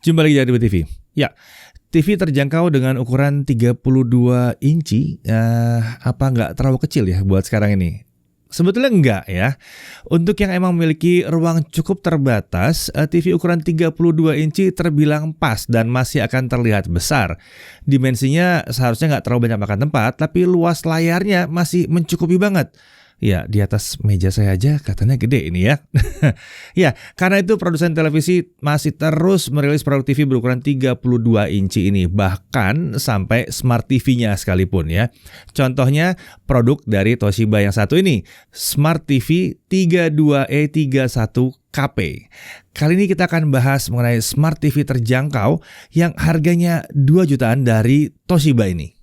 Jumpa lagi di TV. Ya, TV terjangkau dengan ukuran 32 inci, apa nggak terlalu kecil ya buat sekarang ini? Sebetulnya enggak ya. Untuk yang emang memiliki ruang cukup terbatas, TV ukuran 32 inci terbilang pas dan masih akan terlihat besar. Dimensinya seharusnya nggak terlalu banyak makan tempat, tapi luas layarnya masih mencukupi banget. Ya, di atas meja saya aja katanya gede ini ya. Ya, karena itu produsen televisi masih terus merilis produk TV berukuran 32 inci ini, bahkan sampai Smart TV-nya sekalipun ya. Contohnya produk dari Toshiba yang satu ini, Smart TV 32E31KP. Kali ini kita akan bahas mengenai Smart TV terjangkau yang harganya 2 jutaan dari Toshiba ini.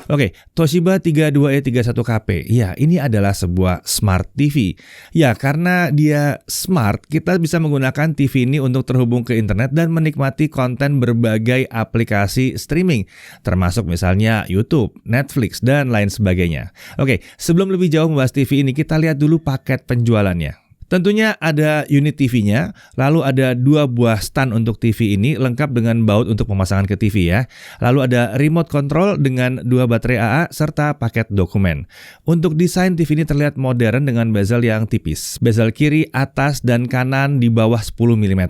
Oke, Toshiba 32E31KP. Ya, ini adalah sebuah Smart TV. Ya, karena dia smart, kita bisa menggunakan TV ini untuk terhubung ke internet dan menikmati konten berbagai aplikasi streaming, termasuk misalnya YouTube, Netflix, dan lain sebagainya. Oke, sebelum lebih jauh membahas TV ini, kita lihat dulu paket penjualannya. Tentunya ada unit TV-nya, lalu ada 2 buah stand untuk TV ini lengkap dengan baut untuk pemasangan ke TV ya. Lalu ada remote control dengan 2 baterai AA serta paket dokumen. Untuk desain TV ini terlihat modern dengan bezel yang tipis. Bezel kiri, atas, dan kanan di bawah 10 mm.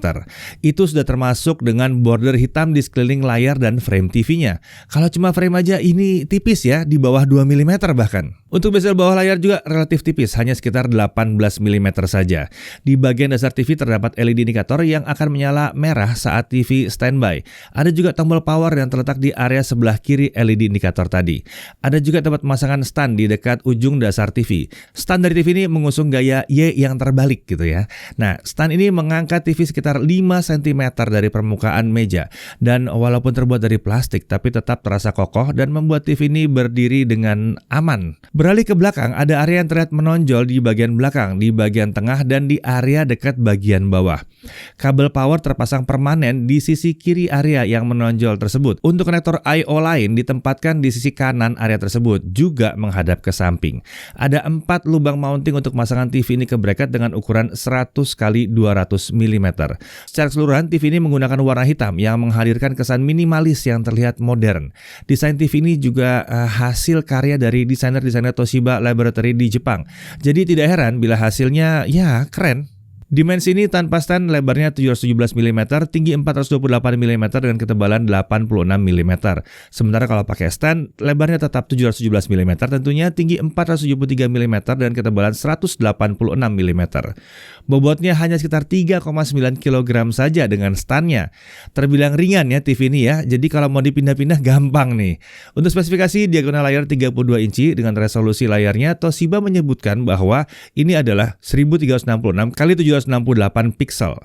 Itu sudah termasuk dengan border hitam di sekeliling layar dan frame TV-nya. Kalau cuma frame aja ini tipis ya, di bawah 2 mm bahkan. Untuk bezel bawah layar juga relatif tipis, hanya sekitar 18 mm saja. Di bagian dasar TV terdapat LED indikator yang akan menyala merah saat TV standby. Ada juga tombol power yang terletak di area sebelah kiri LED indikator tadi. Ada juga tempat pemasangan stand di dekat ujung dasar TV. Stand dari TV ini mengusung gaya Y yang terbalik gitu ya. Nah, stand ini mengangkat TV sekitar 5 cm dari permukaan meja. Dan walaupun terbuat dari plastik, tapi tetap terasa kokoh dan membuat TV ini berdiri dengan aman. Beralih ke belakang, ada area yang terlihat menonjol di bagian belakang, di bagian tengah, dan di area dekat bagian bawah. Kabel power terpasang permanen di sisi kiri area yang menonjol tersebut. Untuk konektor I/O lain ditempatkan di sisi kanan area tersebut, juga menghadap ke samping. Ada 4 lubang mounting untuk pemasangan TV ini ke bracket dengan ukuran 100 x 200 mm. Secara keseluruhan, TV ini menggunakan warna hitam yang menghadirkan kesan minimalis yang terlihat modern. Desain TV ini juga hasil karya dari desainer-desainer Toshiba Laboratory di Jepang. Jadi tidak heran bila hasilnya keren. Dimensi ini tanpa stand lebarnya 717 mm, tinggi 428 mm dengan ketebalan 86 mm. Sementara kalau pakai stand, lebarnya tetap 717 mm, tentunya tinggi 473 mm dan ketebalan 186 mm. Bobotnya hanya sekitar 3,9 kg saja dengan standnya. Terbilang ringan ya TV ini ya, jadi kalau mau dipindah-pindah gampang nih. Untuk spesifikasi diagonal layar 32 inci dengan resolusi layarnya, Toshiba menyebutkan bahwa ini adalah 1366 x 768 pixel.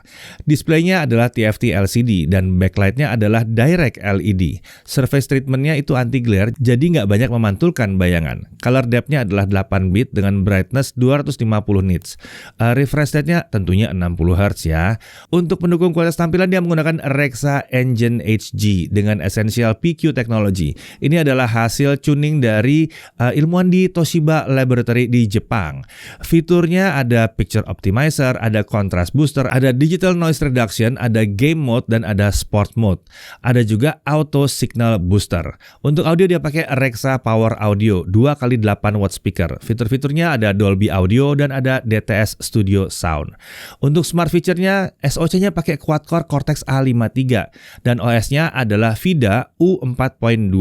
Displaynya adalah TFT LCD dan backlightnya adalah direct LED. Surface treatmentnya itu anti glare, jadi nggak banyak memantulkan bayangan. Color depth-nya adalah 8 bit dengan brightness 250 nits. Refresh rate-nya tentunya 60 Hz ya. Untuk pendukung kualitas tampilan dia menggunakan Rexa Engine HG dengan Essential PQ Technology. Ini adalah hasil tuning dari ilmuwan di Toshiba Laboratory di Jepang. Fiturnya ada Picture Optimizer, ada Contrast Booster, ada Digital Noise Reduction, ada Game Mode, dan ada Sport Mode. Ada juga Auto Signal Booster. Untuk audio dia pakai Rexa Power Audio 2x8 watt speaker. Fitur-fiturnya ada Dolby Audio dan ada DTS Studio Sound. Untuk smart feature-nya, SoC-nya pakai quad-core Cortex A53 dan OS-nya adalah VIDA U4.2.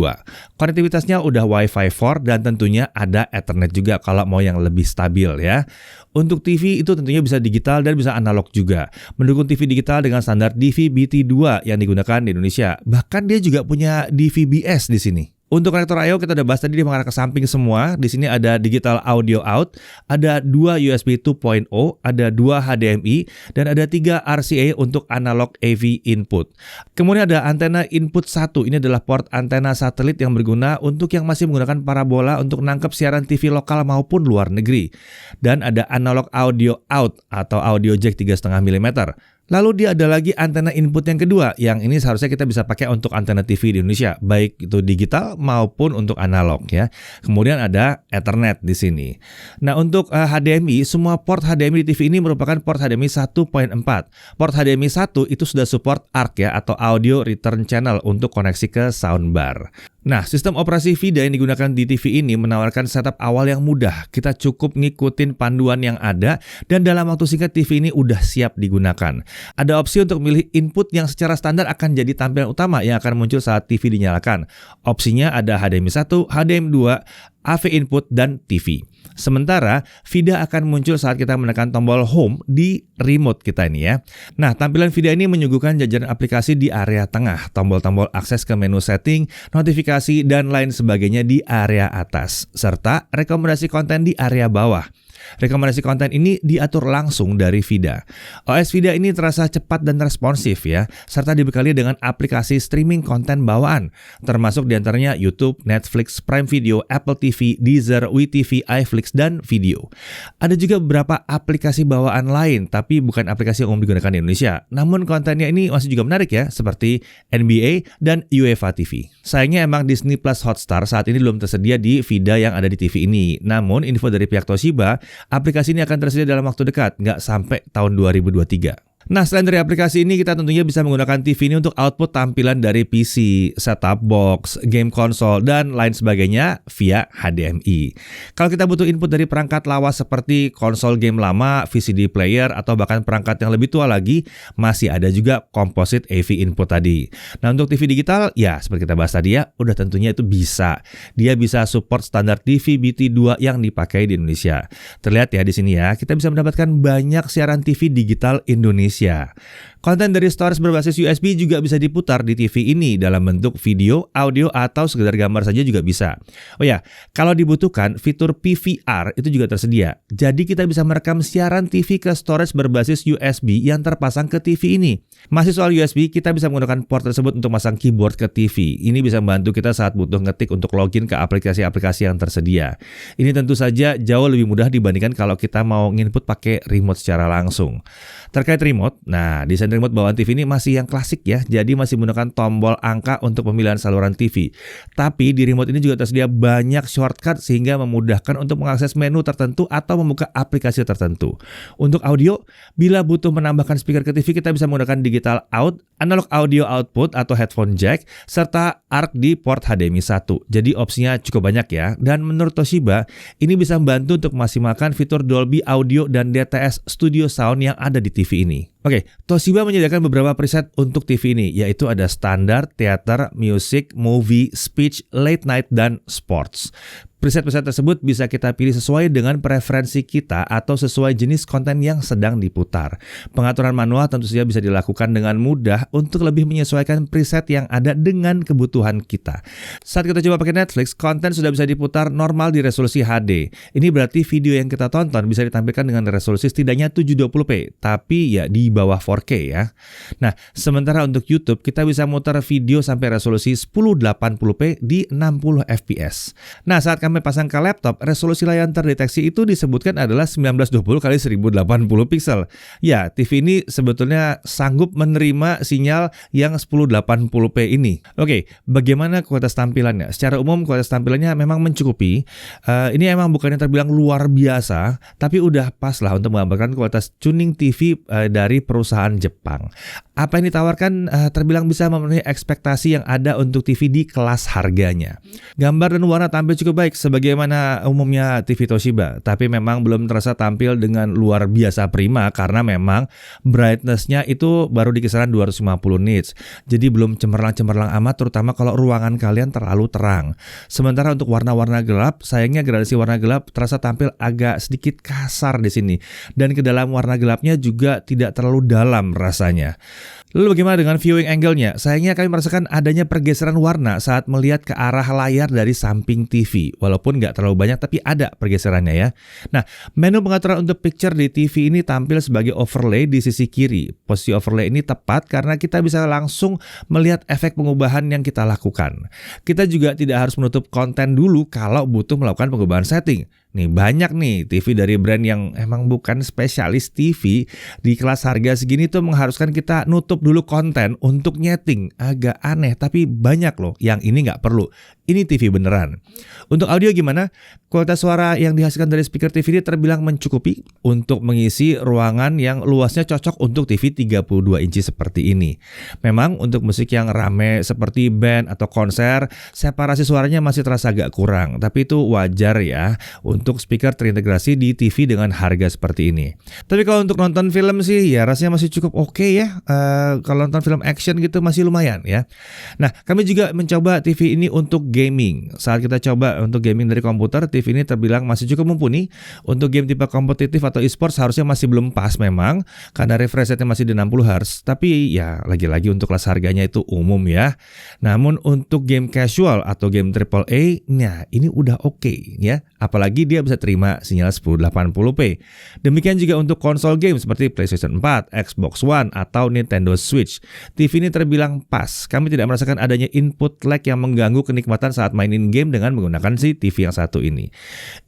Konektivitasnya udah Wi-Fi 4 dan tentunya ada Ethernet juga kalau mau yang lebih stabil ya. Untuk TV itu tentunya bisa digital dan bisa analog juga. Mendukung TV digital dengan standar DVB-T2 yang digunakan di Indonesia. Bahkan dia juga punya DVB-S di sini. Untuk konektor I/O kita udah bahas tadi, dia mengarah ke samping semua. Di sini ada digital audio out, ada 2 USB 2.0, ada 2 HDMI, dan ada 3 RCA untuk analog AV input. Kemudian ada antena input 1. Ini adalah port antena satelit yang berguna untuk yang masih menggunakan parabola untuk nangkep siaran TV lokal maupun luar negeri. Dan ada analog audio out atau audio jack 3,5 mm. Lalu dia ada lagi antena input yang kedua, yang ini seharusnya kita bisa pakai untuk antena TV di Indonesia, baik itu digital maupun untuk analog ya. Kemudian ada Ethernet di sini. Nah, untuk HDMI, semua port HDMI di TV ini merupakan port HDMI 1.4. Port HDMI 1 itu sudah support ARC ya, atau Audio Return Channel untuk koneksi ke soundbar. Nah, sistem operasi VIDA yang digunakan di TV ini menawarkan setup awal yang mudah. Kita cukup ngikutin panduan yang ada dan dalam waktu singkat TV ini udah siap digunakan. Ada opsi untuk milih input yang secara standar akan jadi tampilan utama yang akan muncul saat TV dinyalakan. Opsinya ada HDMI 1, HDMI 2, AV input, dan TV. Sementara VIDA akan muncul saat kita menekan tombol home di remote kita ini ya. Nah, tampilan VIDA ini menyuguhkan jajaran aplikasi di area tengah, tombol-tombol akses ke menu setting, notifikasi, dan lain sebagainya di area atas, serta rekomendasi konten di area bawah. Rekomendasi konten ini diatur langsung dari VIDA. OS VIDA ini terasa cepat dan responsif ya, serta dibekali dengan aplikasi streaming konten bawaan, termasuk diantaranya YouTube, Netflix, Prime Video, Apple TV, Deezer, WeTV, iFlix, dan Video. Ada juga beberapa aplikasi bawaan lain, tapi bukan aplikasi yang umum digunakan di Indonesia. Namun kontennya ini masih juga menarik ya, seperti NBA dan UEFA TV. Sayangnya emang Disney Plus Hotstar saat ini belum tersedia di VIDA yang ada di TV ini. Namun info dari pihak Toshiba, aplikasi ini akan tersedia dalam waktu dekat, nggak sampai tahun 2023. Nah, selain dari aplikasi ini, kita tentunya bisa menggunakan TV ini untuk output tampilan dari PC, set-top box, game konsol, dan lain sebagainya via HDMI. Kalau kita butuh input dari perangkat lawas seperti konsol game lama, VCD player, atau bahkan perangkat yang lebih tua lagi, masih ada juga composite AV input tadi. Nah, untuk TV digital, ya seperti kita bahas tadi ya, udah tentunya itu bisa. Dia bisa support standar DVB-T2 yang dipakai di Indonesia. Terlihat ya di sini ya, kita bisa mendapatkan banyak siaran TV digital Indonesia. Konten dari storage berbasis USB juga bisa diputar di TV ini dalam bentuk video, audio, atau sekedar gambar saja juga bisa. Oh ya, kalau dibutuhkan, fitur PVR itu juga tersedia. Jadi kita bisa merekam siaran TV ke storage berbasis USB yang terpasang ke TV ini. Masih soal USB, kita bisa menggunakan port tersebut untuk masang keyboard ke TV. Ini bisa membantu kita saat butuh ngetik untuk login ke aplikasi-aplikasi yang tersedia. Ini tentu saja jauh lebih mudah dibandingkan kalau kita mau nginput pakai remote secara langsung. Terkait remote, nah desain remote bawaan TV ini masih yang klasik ya, jadi masih menggunakan tombol angka untuk pemilihan saluran TV. Tapi di remote ini juga tersedia banyak shortcut sehingga memudahkan untuk mengakses menu tertentu atau membuka aplikasi tertentu. Untuk audio, bila butuh menambahkan speaker ke TV, kita bisa menggunakan digital out, analog audio output atau headphone jack, serta ARC di port HDMI 1. Jadi opsinya cukup banyak ya, dan menurut Toshiba, ini bisa membantu untuk memaksimalkan fitur Dolby Audio dan DTS Studio Sound yang ada di TV ini. Oke, Toshiba menyediakan beberapa preset untuk TV ini, yaitu ada standar, theater, music, movie, speech, late night, dan sports. Preset-preset tersebut bisa kita pilih sesuai dengan preferensi kita atau sesuai jenis konten yang sedang diputar. Pengaturan manual tentu saja bisa dilakukan dengan mudah untuk lebih menyesuaikan preset yang ada dengan kebutuhan kita. Saat kita coba pakai Netflix, konten sudah bisa diputar normal di resolusi HD. Ini berarti video yang kita tonton bisa ditampilkan dengan resolusi setidaknya 720p, tapi ya di bawah 4K ya. Nah, sementara untuk YouTube, kita bisa muter video sampai resolusi 1080p di 60 fps. Nah, saat kami pasang ke laptop, resolusi layar terdeteksi itu disebutkan adalah 1920 x 1080 pixel. Ya, TV ini sebetulnya sanggup menerima sinyal yang 1080p ini. Oke, bagaimana kualitas tampilannya? Secara umum kualitas tampilannya memang mencukupi. Ini emang bukannya terbilang luar biasa, tapi udah pas lah untuk menggambarkan kualitas tuning TV dari perusahaan Jepang. Apa yang ditawarkan terbilang bisa memenuhi ekspektasi yang ada untuk TV di kelas harganya. Gambar dan warna tampil cukup baik sebagaimana umumnya TV Toshiba, tapi memang belum terasa tampil dengan luar biasa prima karena memang brightness-nya itu baru di kisaran 250 nits. Jadi belum cemerlang-cemerlang amat, terutama kalau ruangan kalian terlalu terang. Sementara untuk warna-warna gelap, sayangnya gradasi warna gelap terasa tampil agak sedikit kasar di sini. Dan ke dalam warna gelapnya juga tidak terlalu dalam rasanya. Lalu bagaimana dengan viewing angle-nya? Sayangnya kami merasakan adanya pergeseran warna saat melihat ke arah layar dari samping TV. Walaupun nggak terlalu banyak, tapi ada pergeserannya ya. Nah, menu pengaturan untuk picture di TV ini tampil sebagai overlay di sisi kiri. Posisi overlay ini tepat karena kita bisa langsung melihat efek pengubahan yang kita lakukan. Kita juga tidak harus menutup konten dulu kalau butuh melakukan pengubahan setting. Nih banyak nih TV dari brand yang emang bukan spesialis TV di kelas harga segini tuh mengharuskan kita nutup dulu konten untuk nyeting. Agak aneh tapi banyak loh yang ini nggak perlu. Ini TV beneran. Untuk audio gimana? Kualitas suara yang dihasilkan dari speaker TV ini terbilang mencukupi untuk mengisi ruangan yang luasnya cocok untuk TV 32 inci seperti ini. Memang untuk musik yang rame seperti band atau konser, separasi suaranya masih terasa agak kurang. Tapi itu wajar ya untuk speaker terintegrasi di TV dengan harga seperti ini. Tapi kalau untuk nonton film sih ya rasanya masih cukup oke ya. Kalau nonton film action gitu masih lumayan ya. Nah, kami juga mencoba TV ini untuk gaming. Saat kita coba untuk gaming dari komputer, TV ini terbilang masih cukup mumpuni. Untuk game tipe kompetitif atau e-sports harusnya masih belum pas memang karena refresh rate-nya masih di 60 Hz. Tapi ya lagi-lagi untuk kelas harganya itu umum ya. Namun untuk game casual atau game AAA, nah ini udah oke ya. Apalagi dia bisa terima sinyal 1080p. Demikian juga untuk konsol game seperti PlayStation 4, Xbox One, atau Nintendo Switch. TV ini terbilang pas. Kami tidak merasakan adanya input lag yang mengganggu kenikmatan saat mainin game dengan menggunakan si TV yang satu ini.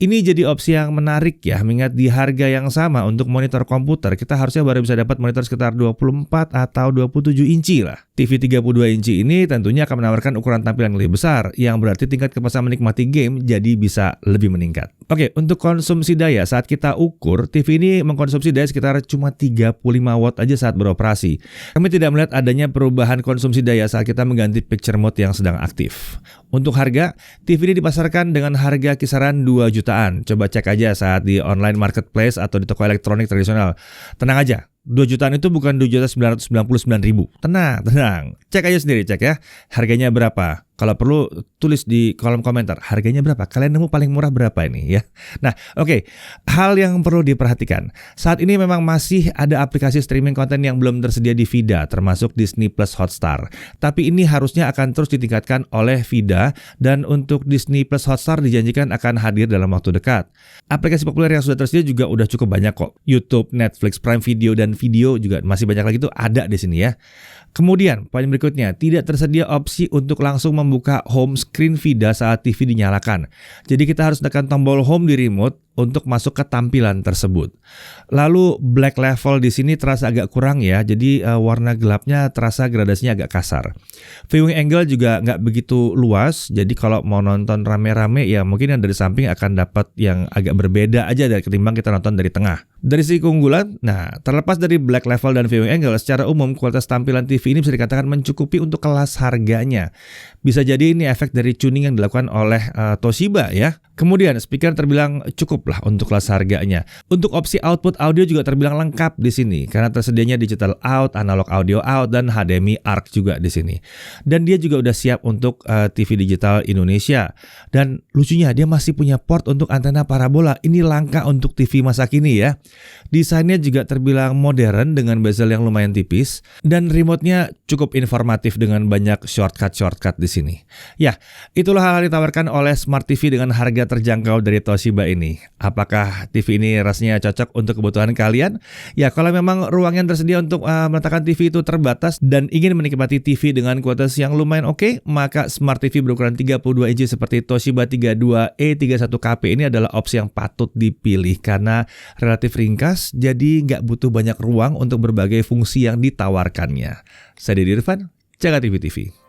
Ini jadi opsi yang menarik ya, mengingat di harga yang sama untuk monitor komputer, kita harusnya baru bisa dapat monitor sekitar 24 atau 27 inci lah. TV 32 inci ini tentunya akan menawarkan ukuran tampilan yang lebih besar, yang berarti tingkat kepuasan menikmati game jadi bisa lebih meningkat. Oke, untuk konsumsi daya saat kita ukur, TV ini mengkonsumsi daya sekitar cuma 35 watt aja saat beroperasi. Kami tidak melihat adanya perubahan konsumsi daya saat kita mengganti picture mode yang sedang aktif. Untuk harga, TV ini dipasarkan dengan harga kisaran 2 jutaan. Coba cek aja saat di online marketplace atau di toko elektronik tradisional. Tenang aja. 2 jutaan itu bukan 2.999.000. Tenang. Cek aja sendiri, cek ya. Harganya berapa? Kalau perlu tulis di kolom komentar, harganya berapa? Kalian nemu paling murah berapa ini ya? Nah, oke. Hal yang perlu diperhatikan. Saat ini memang masih ada aplikasi streaming konten yang belum tersedia di Vida, termasuk Disney Plus Hotstar. Tapi ini harusnya akan terus ditingkatkan oleh Vida, dan untuk Disney Plus Hotstar dijanjikan akan hadir dalam waktu dekat. Aplikasi populer yang sudah tersedia juga udah cukup banyak kok. YouTube, Netflix, Prime Video, dan video juga masih banyak lagi tuh ada di sini ya. Kemudian, poin berikutnya, tidak tersedia opsi untuk langsung membuka home screen Vida saat TV dinyalakan. Jadi kita harus tekan tombol home di remote untuk masuk ke tampilan tersebut. Lalu black level di sini terasa agak kurang ya, jadi warna gelapnya terasa gradasinya agak kasar. Viewing angle juga nggak begitu luas, jadi kalau mau nonton rame-rame ya mungkin yang dari samping akan dapat yang agak berbeda aja dari ketimbang kita nonton dari tengah. Dari sisi keunggulan, nah terlepas dari black level dan viewing angle, secara umum kualitas tampilan TV ini bisa dikatakan mencukupi untuk kelas harganya. Bisa jadi ini efek dari tuning yang dilakukan oleh Toshiba ya. Kemudian speaker terbilang cukup lah untuk kelas harganya. Untuk opsi output audio juga terbilang lengkap di sini karena tersedianya digital out, analog audio out, dan HDMI ARC juga di sini. Dan dia juga udah siap untuk TV digital Indonesia. Dan lucunya dia masih punya port untuk antena parabola. Ini langka untuk TV masa kini ya. Desainnya juga terbilang modern dengan bezel yang lumayan tipis, dan remote-nya cukup informatif dengan banyak shortcut di sini. Ya, itulah hal-hal ditawarkan oleh Smart TV dengan harga terjangkau dari Toshiba ini. Apakah TV ini rasanya cocok untuk kebutuhan kalian? Ya, kalau memang ruang yang tersedia untuk meletakkan TV itu terbatas dan ingin menikmati TV dengan kualitas yang lumayan oke, maka Smart TV berukuran 32 inci seperti Toshiba 32E31KP ini adalah opsi yang patut dipilih karena relatif ringkas, jadi nggak butuh banyak ruang untuk berbagai fungsi yang ditawarkannya. Saya Deddy Irfan, Jaga TV TV.